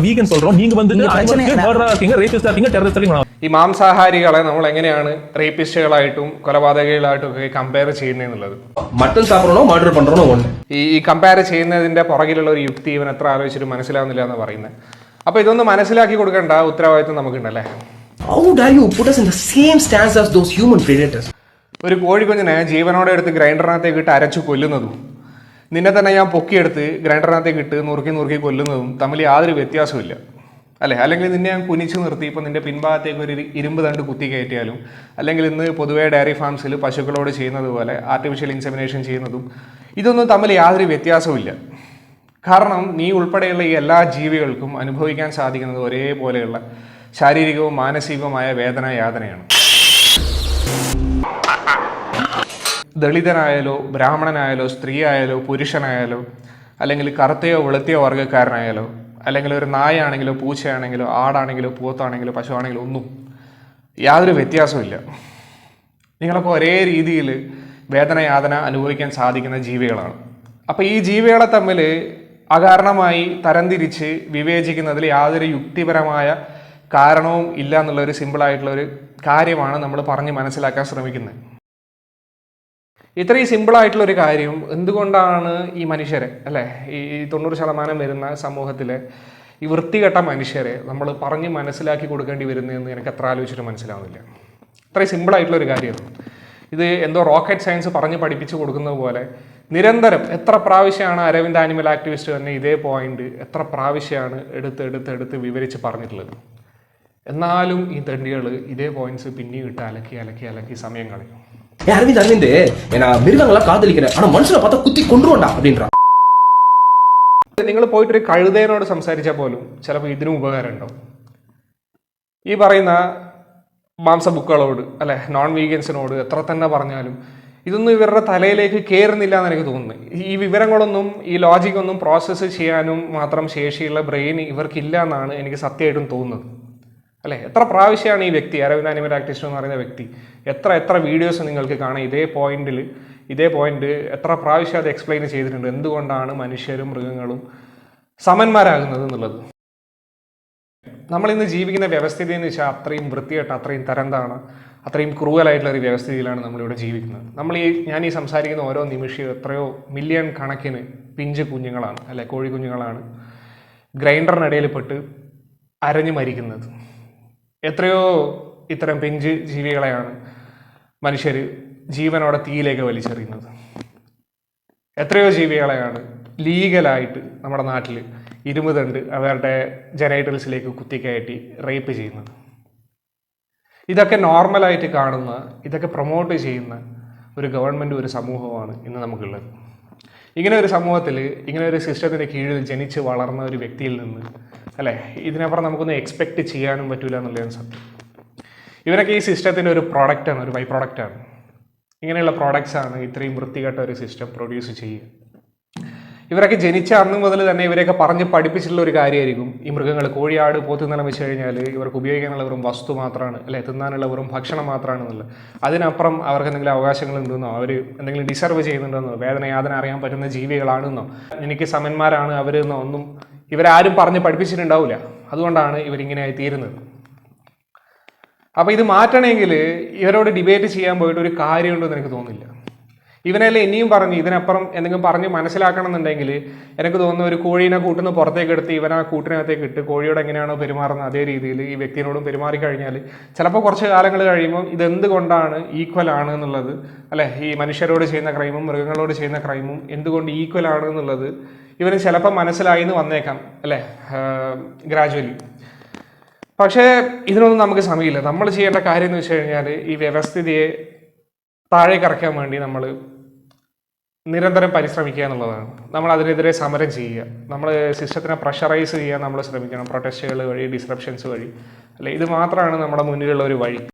Vegan சொல்றோம் நீங்க வந்து மர்டரா இருக்கீங்க ரேபிஸ்டா இருக்கீங்க டெரரிஸ்டா இருக்கீங்க ഈ മാംസാഹാരികളെ നമ്മൾ എങ്ങനെയാണ് റേപ്പിസ്റ്റുകളായിട്ടും കൊലപാതകങ്ങളായിട്ടും ഒക്കെ കമ്പയർ ചെയ്യുന്നതെന്നുള്ളത് മട്ടൺ സാപ്പിടണോ മർഡർ പண்றனோ ഒന്ന് ഈ കമ്പയർ ചെയ്യുന്നതിന്റെ പുറകിലുള്ള ഒരു യുക്തി ഇവൻ എത്ര ആലോചിച്ചിട്ട് മനസ്സിലാവുന്നില്ല എന്ന് പറയുന്നത്. അപ്പൊ ഇതൊന്ന് മനസ്സിലാക്കി കൊടുക്കേണ്ട ഉത്തരവാദിത്വം നമുക്കുണ്ടല്ലേ. How dare you put us in the same stance as those human predators? ഒരു കോഴിക്കുഞ്ഞിനെ ജീവനോടെ എടുത്ത് ഗ്രൈൻഡറിനകത്തേക്ക് ഇട്ട് അരച്ചു കൊല്ലുന്നതും നിന്നെ തന്നെ ഞാൻ പൊക്കിയെടുത്ത് ഗ്രൈൻഡറിനകത്തേക്ക് ഇട്ട് നുറുക്കി നുറുക്കി കൊല്ലുന്നതും തമ്മിൽ യാതൊരു വ്യത്യാസമില്ല അല്ലേ. അല്ലെങ്കിൽ നിന്നെ ഞാൻ കുനിച്ച് നിർത്തി ഇപ്പം നിന്റെ പിൻഭാഗത്തേക്ക് ഒരു ഇരുമ്പ് തണ്ട് കുത്തി കയറ്റിയാലും, അല്ലെങ്കിൽ ഇന്ന് പൊതുവെ ഡയറി ഫാംസിൽ പശുക്കളോട് ചെയ്യുന്നത് പോലെ ആർട്ടിഫിഷ്യൽ ഇൻസെമിനേഷൻ ചെയ്യുന്നതും ഇതൊന്നും തമ്മിൽ യാതൊരു വ്യത്യാസവുമില്ല. കാരണം നീ ഉൾപ്പെടെയുള്ള ഈ എല്ലാ ജീവികൾക്കും അനുഭവിക്കാൻ സാധിക്കുന്നത് ഒരേപോലെയുള്ള ശാരീരികവും മാനസികവുമായ യാതനയാണ്. ദളിതനായാലോ ബ്രാഹ്മണനായാലോ സ്ത്രീ ആയാലോ പുരുഷനായാലോ അല്ലെങ്കിൽ കറുത്തയോ വെളുത്തയോ വർഗ്ഗക്കാരനായാലോ അല്ലെങ്കിൽ ഒരു നായാണെങ്കിലോ പൂച്ചയാണെങ്കിലോ ആടാണെങ്കിലോ പോത്താണെങ്കിലോ പശുവാണെങ്കിലോ ഒന്നും യാതൊരു വ്യത്യാസമില്ല. നിങ്ങളൊക്കെ ഒരേ രീതിയിൽ യാതന അനുഭവിക്കാൻ സാധിക്കുന്ന ജീവികളാണ്. അപ്പോൾ ഈ ജീവികളെ തമ്മിൽ അകാരണമായി തരംതിരിച്ച് വിവേചിക്കുന്നതിൽ യാതൊരു യുക്തിപരമായ കാരണവും ഇല്ല എന്നുള്ളൊരു സിമ്പിളായിട്ടുള്ളൊരു കാര്യമാണ് നമ്മൾ പറഞ്ഞ് മനസ്സിലാക്കാൻ ശ്രമിക്കുന്നത്. ഇത്രയും സിമ്പിളായിട്ടുള്ളൊരു കാര്യം എന്തുകൊണ്ടാണ് ഈ മനുഷ്യരെ അല്ലേ, ഈ 90% വരുന്ന സമൂഹത്തിലെ ഈ വൃത്തികെട്ട മനുഷ്യരെ നമ്മൾ പറഞ്ഞ് മനസ്സിലാക്കി കൊടുക്കേണ്ടി വരുന്നതെന്ന് എനിക്ക് എത്ര ആലോചിച്ചിട്ട് മനസ്സിലാവുന്നില്ല. ഇത്രയും സിമ്പിളായിട്ടുള്ളൊരു കാര്യമാണ് ഇത്. എന്തോ റോക്കറ്റ് സയൻസ് പറഞ്ഞ് പഠിപ്പിച്ചു കൊടുക്കുന്നത് പോലെ നിരന്തരം എത്ര പ്രാവശ്യമാണ് അരവിന്ദ് ആനിമൽ ആക്ടിവിസ്റ്റ് തന്നെ ഇതേ പോയിന്റ് എത്ര പ്രാവശ്യമാണ് എടുത്ത് വിവരിച്ച് പറഞ്ഞിട്ടുള്ളത്. എന്നാലും ഈ തെണ്ടികൾ ഇതേ പോയിന്റ്സ് പിന്നെയും ഇട്ട് അലക്കി സമയം കളയും. அரவிந்த் மிருகங்களா காதலிக்கிறேன் ஆனா மனுஷனை பார்த்தா குத்தி கொண்டுருவோண்டா அப்படின்றான். നിങ്ങൾ പോയിട്ടൊരു കഴുതേനോട് സംസാരിച്ചാൽ പോലും ചിലപ്പോൾ ഇതിനും ഉപകാരം ഉണ്ടാവും. ഈ പറയുന്ന മാംസബുക്കുകളോട് അല്ലെ നോൺ വീഗൻസിനോട് എത്ര തന്നെ പറഞ്ഞാലും ഇതൊന്നും ഇവരുടെ തലയിലേക്ക് കയറുന്നില്ല എന്ന് എനിക്ക് തോന്നുന്നു. ഈ വിവരങ്ങളൊന്നും ഈ ലോജിക്കൊന്നും പ്രോസസ്സ് ചെയ്യാനും മാത്രം ശേഷിയുള്ള ബ്രെയിൻ ഇവർക്കില്ല എന്നാണ് എനിക്ക് സത്യമായിട്ടും തോന്നുന്നത് അല്ലേ. എത്ര പ്രാവശ്യമാണ് ഈ വ്യക്തി അരവിന്ദ് ആനിമൽ ആക്ടിവിസ്റ്റ് എന്ന് പറയുന്ന വ്യക്തി എത്ര വീഡിയോസ് നിങ്ങൾക്ക് കാണാം ഇതേ പോയിന്റ് എത്ര പ്രാവശ്യം അത് എക്സ്പ്ലെയിൻ ചെയ്തിട്ടുണ്ട് എന്തുകൊണ്ടാണ് മനുഷ്യരും മൃഗങ്ങളും സമന്മാരാകുന്നത് എന്നുള്ളത്. നമ്മളിന്ന് ജീവിക്കുന്ന വ്യവസ്ഥിതി എന്ന് വെച്ചാൽ അത്രയും വൃത്തിയായിട്ട് അത്രയും തരംതാണ് അത്രയും ക്രൂവലായിട്ടുള്ള ഒരു വ്യവസ്ഥിതിയിലാണ് നമ്മളിവിടെ ജീവിക്കുന്നത്. ഞാൻ ഈ സംസാരിക്കുന്ന ഓരോ നിമിഷവും എത്രയോ മില്യൺ കണക്കിന് പിഞ്ച് കുഞ്ഞുങ്ങളാണ് അല്ലെ കോഴി കുഞ്ഞുങ്ങളാണ് ഗ്രൈൻഡറിനിടയിൽ പെട്ട് അരഞ്ഞു മരിക്കുന്നത്. എത്രയോ ഇത്തരം പിഞ്ച് ജീവികളെയാണ് മനുഷ്യർ ജീവനോടെ തീയിലേക്ക് വലിച്ചെറിയുന്നത്. എത്രയോ ജീവികളെയാണ് ലീഗലായിട്ട് നമ്മുടെ നാട്ടിൽ ഇരുമ്പ് തണ്ട് അവരുടെ ജനൈറ്റൽസിലേക്ക് കുത്തിക്കയറ്റി റേപ്പ് ചെയ്യുന്നത്. ഇതൊക്കെ നോർമലായിട്ട് കാണുന്ന ഇതൊക്കെ പ്രൊമോട്ട് ചെയ്യുന്ന ഒരു ഗവൺമെൻറ് ഒരു സമൂഹമാണ് ഇന്ന് നമുക്കുള്ളത്. ഇങ്ങനെ ഒരു സമൂഹത്തിൽ ഇങ്ങനെ ഒരു സിസ്റ്റത്തിൻ്റെ കീഴിൽ ജനിച്ച് വളർന്ന ഒരു വ്യക്തിയിൽ നിന്ന് അല്ലേ ഇതിനപ്പുറം നമുക്കൊന്നും എക്സ്പെക്റ്റ് ചെയ്യാനും പറ്റില്ല എന്നുള്ളതാണ് സത്യം. ഇവരൊക്കെ ഈ സിസ്റ്റത്തിൻ്റെ ഒരു പ്രോഡക്റ്റാണ്, ഒരു ബൈ പ്രോഡക്റ്റാണ്. ഇങ്ങനെയുള്ള പ്രോഡക്ട്സാണ് ഇത്രയും വൃത്തികെട്ട ഒരു സിസ്റ്റം പ്രൊഡ്യൂസ് ചെയ്യുക. ഇവരൊക്കെ ജനിച്ച അന്ന് മുതൽ തന്നെ ഇവരെയൊക്കെ പറഞ്ഞ് പഠിപ്പിച്ചിട്ടുള്ള ഒരു കാര്യമായിരിക്കും ഈ മൃഗങ്ങൾ കോഴിയാട് പോത്തുന്നെല്ലാം വെച്ച് കഴിഞ്ഞാൽ ഇവർക്ക് ഉപയോഗിക്കാനുള്ള വെറും വസ്തു മാത്രമാണ് അല്ലെ, തിന്നാനുള്ള വെറും ഭക്ഷണം മാത്രമാണെന്നുള്ളത്. അതിനപ്പുറം അവർക്ക് എന്തെങ്കിലും അവകാശങ്ങൾ ഉണ്ടെന്നോ അവർ എന്തെങ്കിലും ഡിസർവ് ചെയ്യുന്നുണ്ടെന്നോ യാതന അറിയാൻ പറ്റുന്ന ജീവികളാണെന്നോ എനിക്ക് സമന്മാരാണ് അവരെന്നോ ഒന്നും ഇവരാരും പറഞ്ഞ് പഠിപ്പിച്ചിട്ടുണ്ടാവില്ല. അതുകൊണ്ടാണ് ഇവരിങ്ങനെയായി തീരുന്നത്. അപ്പോൾ ഇത് മാറ്റണമെങ്കിൽ ഇവരോട് ഡിബേറ്റ് ചെയ്യാൻ പോയിട്ട് ഒരു കാര്യമുണ്ടെന്ന് എനിക്ക് തോന്നുന്നില്ല. ഇവനെല്ലാം ഇനിയും പറഞ്ഞ് ഇതിനപ്പുറം എന്തെങ്കിലും പറഞ്ഞ് മനസ്സിലാക്കണം എന്നുണ്ടെങ്കിൽ എനിക്ക് തോന്നുന്നു ഒരു കോഴീനെ കൂട്ടുന്ന പുറത്തേക്ക് എടുത്ത് ഇവൻ ആ കൂട്ടിനകത്തേക്ക് ഇട്ട് കോഴിയോട് എങ്ങനെയാണോ പെരുമാറുന്നത് അതേ രീതിയിൽ ഈ വ്യക്തിയോടും പെരുമാറി കഴിഞ്ഞാൽ ചിലപ്പോൾ കുറച്ച് കാലങ്ങൾ കഴിയുമ്പോൾ ഇതെന്തുകൊണ്ടാണ് ഈക്വൽ ആണ് എന്നുള്ളത് അല്ലെ, ഈ മനുഷ്യരോട് ചെയ്യുന്ന ക്രൈമും മൃഗങ്ങളോട് ചെയ്യുന്ന ക്രൈമും എന്തുകൊണ്ട് ഈക്വൽ ആണ് എന്നുള്ളത് ഇവന് ചിലപ്പോൾ മനസ്സിലായി എന്ന് വന്നേക്കാം അല്ലേ, ഗ്രാജുവലി. പക്ഷേ ഇതിനൊന്നും നമുക്ക് സമയമില്ല. നമ്മൾ ചെയ്യേണ്ട കാര്യം എന്ന് വെച്ച് കഴിഞ്ഞാൽ ഈ വ്യവസ്ഥിതിയെ താഴേക്ക് ഇറക്കാൻ വേണ്ടി നമ്മൾ നിരന്തരം പരിശ്രമിക്കുക എന്നുള്ളതാണ്. നമ്മൾ അതിനെതിരെ സമരം ചെയ്യുക, നമ്മൾ സിസ്റ്റത്തിനെ പ്രഷറൈസ് ചെയ്യാൻ നമ്മൾ ശ്രമിക്കണം, പ്രൊട്ടസ്റ്റുകൾ വഴി ഡിസ്റപ്ഷൻസ് വഴി അല്ലെ. ഇത് മാത്രമാണ് നമ്മുടെ മുന്നിലുള്ള ഒരു വഴി.